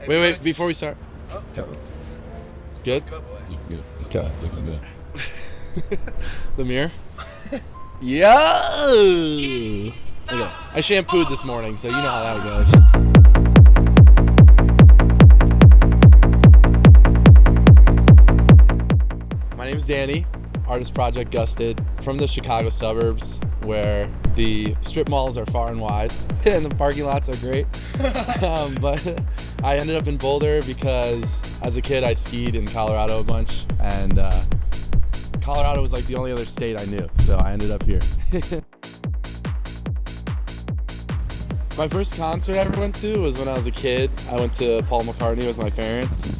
Wait, before we start. Good? Okay, looking good. The mirror? Yo! Okay. I shampooed this morning, so you know how that goes. My name's Danny, artist project Gusted, from the Chicago suburbs, where the strip malls are far and wide, and the parking lots are great. But I ended up in Boulder because as a kid I skied in Colorado a bunch, and Colorado was like the only other state I knew, so I ended up here. My first concert I ever went to was when I was a kid. I went to Paul McCartney with my parents.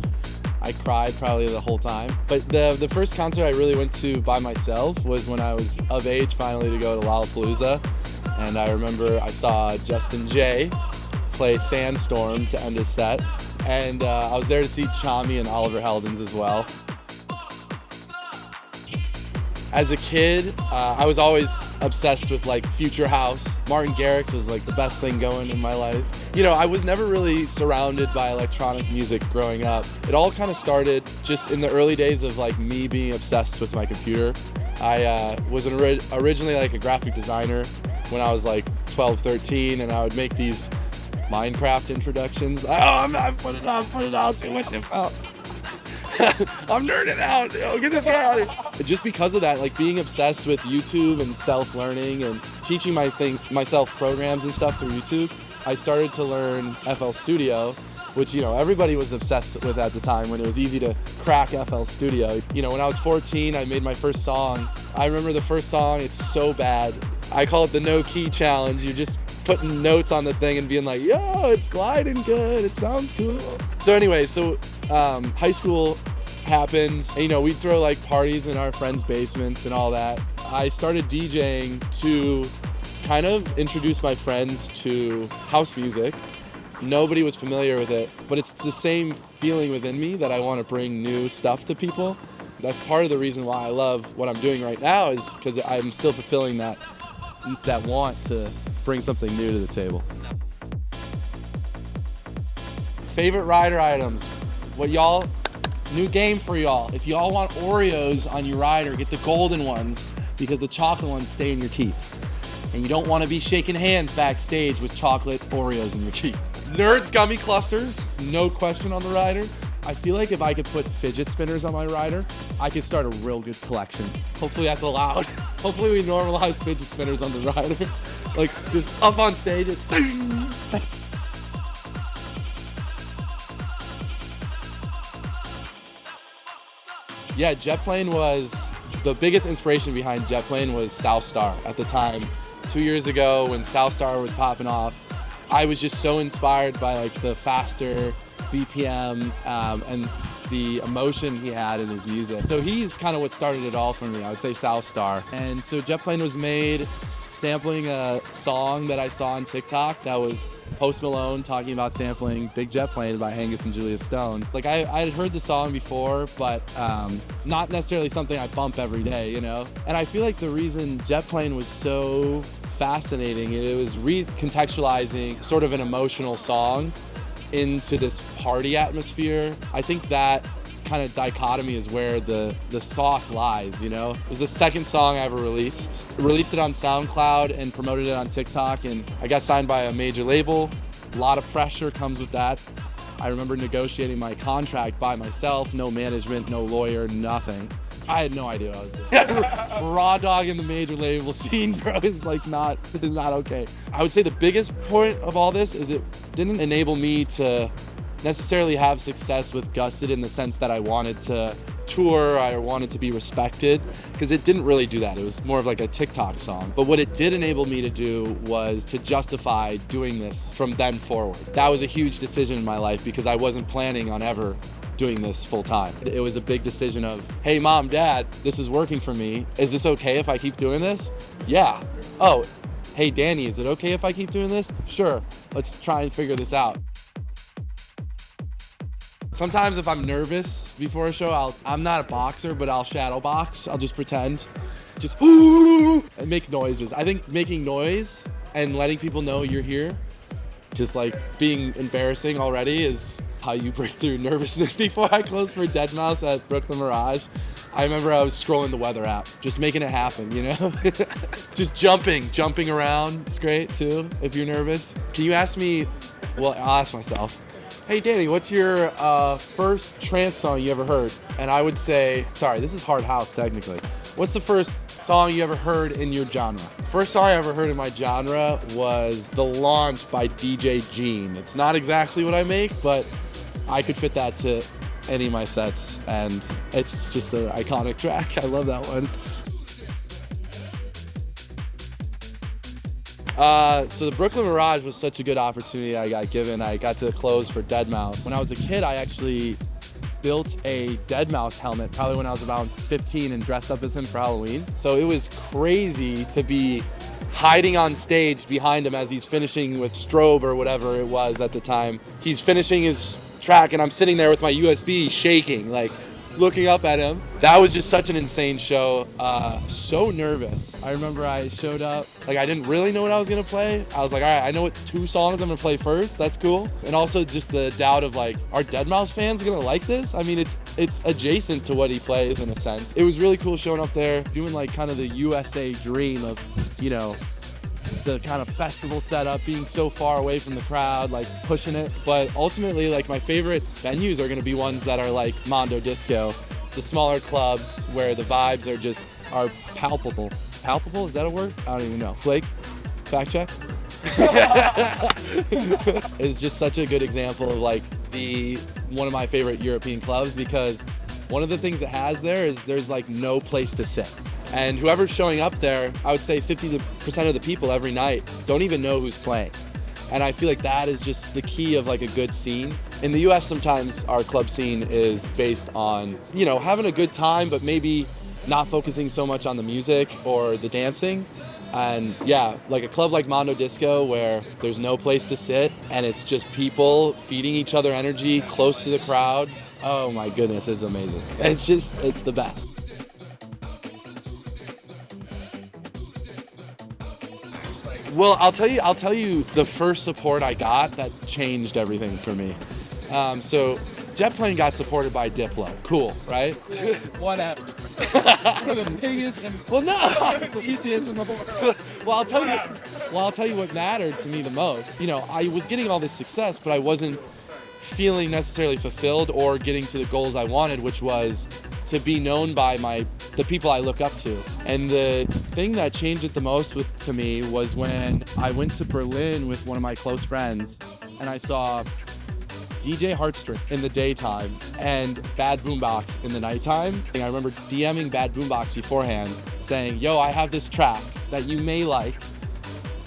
I cried probably the whole time. But the first concert I really went to by myself was when I was of age finally to go to Lollapalooza. And I remember I saw Justin Jay play Sandstorm to end his set. And I was there to see Chami and Oliver Heldens as well. As a kid, I was always obsessed with like future house. Martin Garrix was like the best thing going in my life. You know, I was never really surrounded by electronic music growing up. It all kind of started just in the early days of like me being obsessed with my computer. I was originally like a graphic designer when I was like 12, 13, and I would make these Minecraft introductions. Oh, I'm put it out, see what the hell. I'm nerding out, yo, get this guy out of here. Just because of that, like being obsessed with YouTube and self-learning and teaching myself programs and stuff through YouTube, I started to learn FL Studio, which, you know, everybody was obsessed with at the time when it was easy to crack FL Studio. You know, when I was 14, I made my first song. I remember the first song, it's so bad. I call it the no key challenge. You're just putting notes on the thing and being like, yo, it's gliding good, it sounds cool. So anyway, high school happens, and, you know, we'd throw like parties in our friends' basements and all that. I started DJing to kind of introduce my friends to house music. Nobody was familiar with it, but it's the same feeling within me that I want to bring new stuff to people. That's part of the reason why I love what I'm doing right now, is because I'm still fulfilling that want to bring something new to the table. Favorite rider items. New game for y'all. If y'all want Oreos on your rider, get the golden ones, because the chocolate ones stay in your teeth. And you don't want to be shaking hands backstage with chocolate Oreos in your teeth. Nerds gummy clusters, no question on the rider. I feel like if I could put fidget spinners on my rider, I could start a real good collection. Hopefully that's allowed. Hopefully we normalize fidget spinners on the rider. Like just up on stage, it's ding. Yeah, jet plane was the biggest inspiration behind jet plane was South Star at the time. 2 years ago when South Star was popping off, I was just so inspired by like the faster BPM and the emotion he had in his music. So he's kind of what started it all for me, I would say South Star. And so jet plane was made sampling a song that I saw on TikTok that was Post Malone talking about sampling Big Jet Plane by Angus and Julia Stone. Like I had heard the song before, but not necessarily something I bump every day, you know? And I feel like the reason Jet Plane was so fascinating, it was recontextualizing sort of an emotional song into this party atmosphere. I think that kind of dichotomy is where the sauce lies, you know? It was the second song I ever released. Released it on SoundCloud and promoted it on TikTok, and I got signed by a major label. A lot of pressure comes with that. I remember negotiating my contract by myself, no management, no lawyer, nothing. I had no idea what I was doing. Raw dog in the major label scene, bro, is like not okay. I would say the biggest point of all this is it didn't enable me to necessarily have success with Gusted in the sense that I wanted to tour, I wanted to be respected, because it didn't really do that. It was more of like a TikTok song. But what it did enable me to do was to justify doing this from then forward. That was a huge decision in my life because I wasn't planning on ever doing this full time. It was a big decision of, hey mom, dad, this is working for me. Is this okay if I keep doing this? Yeah. Oh, hey Danny, is it okay if I keep doing this? Sure, let's try and figure this out. Sometimes if I'm nervous before a show, I'm not a boxer, but I'll shadow box. I'll just pretend, just ooh, and make noises. I think making noise and letting people know you're here, just like being embarrassing already, is how you break through nervousness. Before I closed for deadmau5 at Brooklyn Mirage, I remember I was scrolling the weather app, just making it happen, you know? Just jumping around. It's great too, if you're nervous. Can you ask me, well, I'll ask myself, hey Danny, what's your first trance song you ever heard? And I would say, sorry, this is hard house technically. What's the first song you ever heard in your genre? First song I ever heard in my genre was The Launch by DJ Gene. It's not exactly what I make, but I could fit that to any of my sets, and it's just an iconic track. I love that one. So the Brooklyn Mirage was such a good opportunity I got given. I got to close for deadmau5. When I was a kid, I actually built a deadmau5 helmet, probably when I was about 15, and dressed up as him for Halloween. So it was crazy to be hiding on stage behind him as he's finishing with strobe or whatever it was at the time. He's finishing his track and I'm sitting there with my USB shaking, like looking up at him. That was just such an insane show. So nervous. I remember I showed up, like I didn't really know what I was gonna play. I was like, all right, I know what 2 songs I'm gonna play first. That's cool. And also just the doubt of like, are deadmau5 fans gonna like this? I mean, it's adjacent to what he plays in a sense. It was really cool showing up there, doing like kind of the USA dream of, you know, the kind of festival setup, being so far away from the crowd, like pushing it. But ultimately, like my favorite venues are gonna be ones that are like Mondodisko, the smaller clubs where the vibes are palpable. Palpable, is that a word? I don't even know. Flake, fact check. It's just such a good example of like one of my favorite European clubs, because one of the things it has there is there's like no place to sit. And whoever's showing up there, I would say 50% of the people every night don't even know who's playing. And I feel like that is just the key of like a good scene. In the US, sometimes our club scene is based on, you know, having a good time, but maybe not focusing so much on the music or the dancing. And yeah, like a club like Mondodisko where there's no place to sit and it's just people feeding each other energy close to the crowd. Oh my goodness, it's amazing. It's the best. Well, I'll tell you the first support I got that changed everything for me. So Jet Plane got supported by Diplo. Cool, right? Whatever. One of the biggest and Well, no. DJs in the world. Well, I'll tell you what mattered to me the most. You know, I was getting all this success, but I wasn't feeling necessarily fulfilled or getting to the goals I wanted, which was to be known by the people I look up to. And the thing that changed it the most to me was when I went to Berlin with one of my close friends and I saw DJ Heartstring in the daytime and Bad Boombox in the nighttime. And I remember DMing Bad Boombox beforehand saying, yo, I have this track that you may like.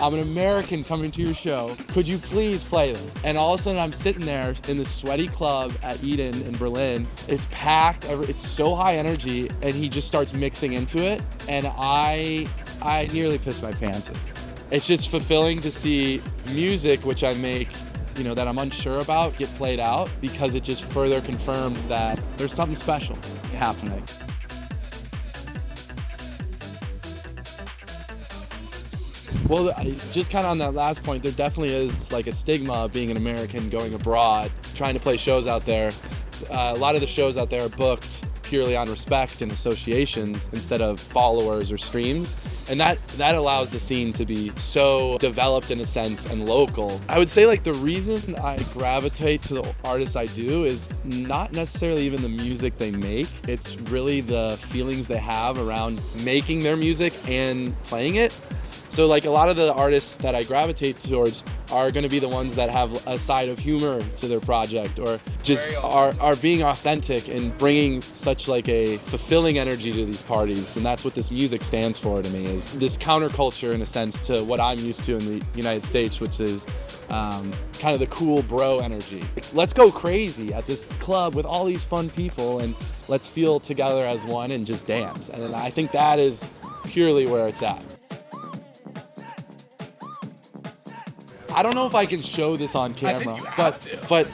I'm an American coming to your show. Could you please play them? And all of a sudden I'm sitting there in this sweaty club at Eden in Berlin. It's packed, it's so high energy, and he just starts mixing into it. And I nearly pissed my pants. It's just fulfilling to see music, which I make, you know, that I'm unsure about, get played out, because it just further confirms that there's something special happening. Well, just kind of on that last point, there definitely is like a stigma of being an American going abroad, trying to play shows out there. A lot of the shows out there are booked purely on respect and associations instead of followers or streams. And that allows the scene to be so developed in a sense and local. I would say like the reason I gravitate to the artists I do is not necessarily even the music they make. It's really the feelings they have around making their music and playing it. So like a lot of the artists that I gravitate towards are going to be the ones that have a side of humor to their project, or just are being authentic and bringing such like a fulfilling energy to these parties. And that's what this music stands for to me, is this counterculture in a sense to what I'm used to in the United States, which is kind of the cool bro energy. Let's go crazy at this club with all these fun people and let's feel together as one and just dance. And I think that is purely where it's at. I don't know if I can show this on camera, but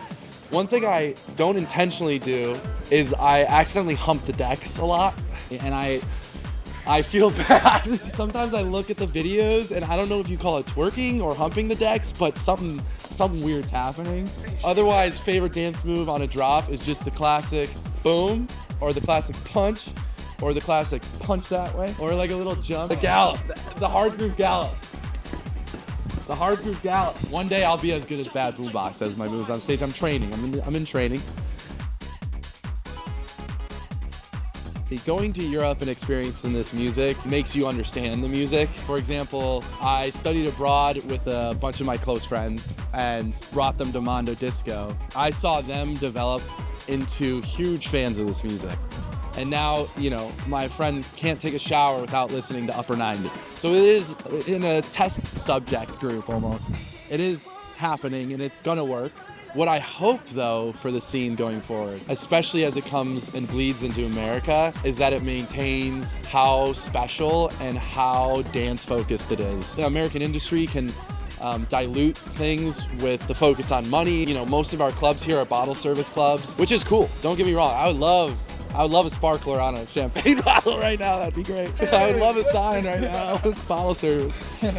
one thing I don't intentionally do is I accidentally hump the decks a lot, and I feel bad. Sometimes I look at the videos and I don't know if you call it twerking or humping the decks, but something something weird's happening. Otherwise, favorite dance move on a drop is just the classic boom, or the classic punch, or the classic punch that way, or like a little jump. The gallop, the hard groove gallop. The hard groove gallop. One day I'll be as good as Bad Boombox as my moves on stage. I'm training, I'm in training. Going to Europe and experiencing this music makes you understand the music. For example, I studied abroad with a bunch of my close friends and brought them to Mondodisko. I saw them develop into huge fans of this music. And now, you know, my friend can't take a shower without listening to Upper 90. So it is in a test subject group almost. It is happening and it's gonna work. What I hope, though, for the scene going forward, especially as it comes and bleeds into America, is that it maintains how special and how dance-focused it is. The American industry can dilute things with the focus on money. You know, most of our clubs here are bottle service clubs, which is cool. Don't get me wrong. I would love a sparkler on a champagne bottle right now. That'd be great. I would love a sign right now. Bottle service.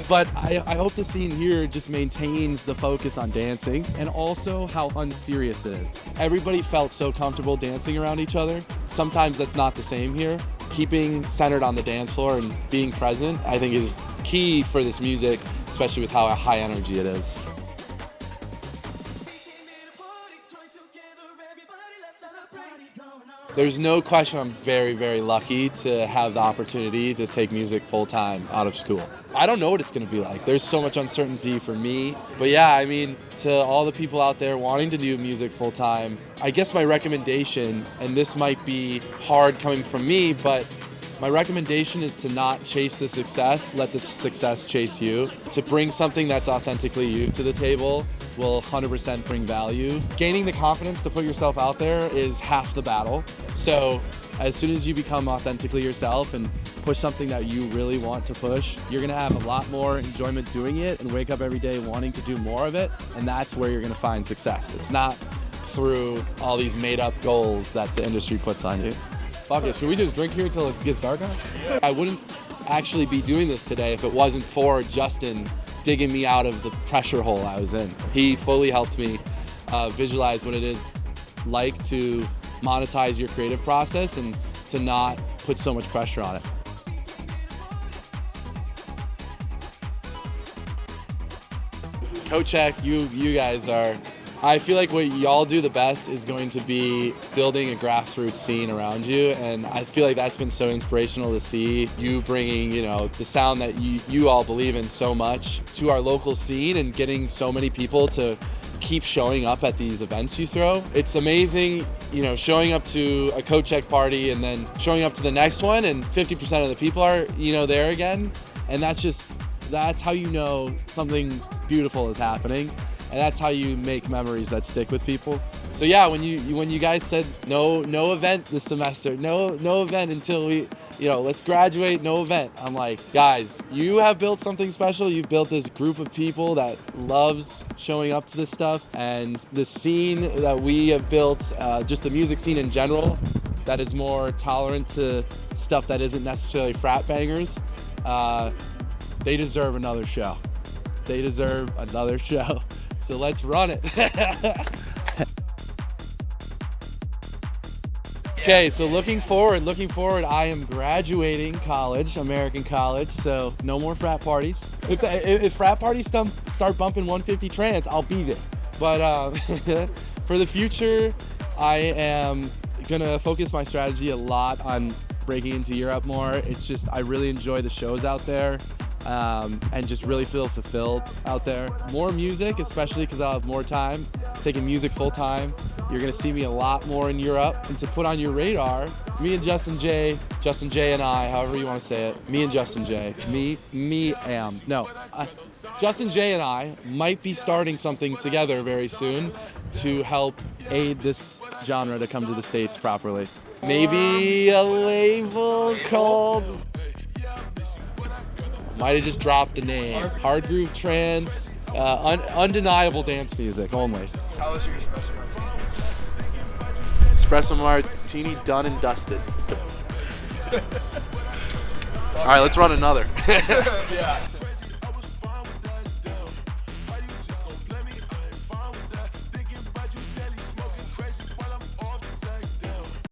But I hope the scene here just maintains the focus on dancing and also how unserious it is. Everybody felt so comfortable dancing around each other. Sometimes that's not the same here. Keeping centered on the dance floor and being present, I think, is key for this music, especially with how high energy it is. There's no question I'm very, very lucky to have the opportunity to take music full-time out of school. I don't know what it's gonna be like. There's so much uncertainty for me. But yeah, I mean, to all the people out there wanting to do music full-time, I guess my recommendation, and this might be hard coming from me, but my recommendation is to not chase the success, let the success chase you. To bring something that's authentically you to the table will 100% bring value. Gaining the confidence to put yourself out there is half the battle. So as soon as you become authentically yourself and push something that you really want to push, you're gonna have a lot more enjoyment doing it and wake up every day wanting to do more of it, and that's where you're gonna find success. It's not through all these made up goals that the industry puts on you. Fuck it, should we just drink here till it gets dark out? I wouldn't actually be doing this today if it wasn't for Justin digging me out of the pressure hole I was in. He fully helped me visualize what it is like to monetize your creative process and to not put so much pressure on it. Coach Check, you guys are, I feel like what y'all do the best is going to be building a grassroots scene around you, and I feel like that's been so inspirational to see you bringing, you know, the sound that you all believe in so much to our local scene and getting so many people to keep showing up at these events you throw. It's amazing, you know, showing up to a Coach Check party and then showing up to the next one and 50% of the people are, you know, there again, and that's how you know something beautiful is happening. And that's how you make memories that stick with people. So yeah, when you guys said no event this semester, no event until we, you know, let's graduate, no event. I'm like, guys, you have built something special. You've built this group of people that loves showing up to this stuff, and the scene that we have built, just the music scene in general, that is more tolerant to stuff that isn't necessarily frat bangers. They deserve another show. They deserve another show. So let's run it. Okay, so looking forward, I am graduating college, American college, so no more frat parties. If frat parties start bumping 150 Trance, I'll be there. But for the future, I am gonna focus my strategy a lot on breaking into Europe more. It's just, I really enjoy the shows out there. And just really feel fulfilled out there. More music, especially because I'll have more time, taking music full time. You're gonna see me a lot more in Europe. And to put on your radar, me and Justin J and I, however you wanna say it, me and Justin J, Justin J and I might be starting something together very soon to help aid this genre to come to the States properly. Maybe a label called, might have just dropped a name. Hard groove trance, undeniable dance music only. How was your espresso martini? Espresso martini done and dusted. All right, let's run another. Yeah.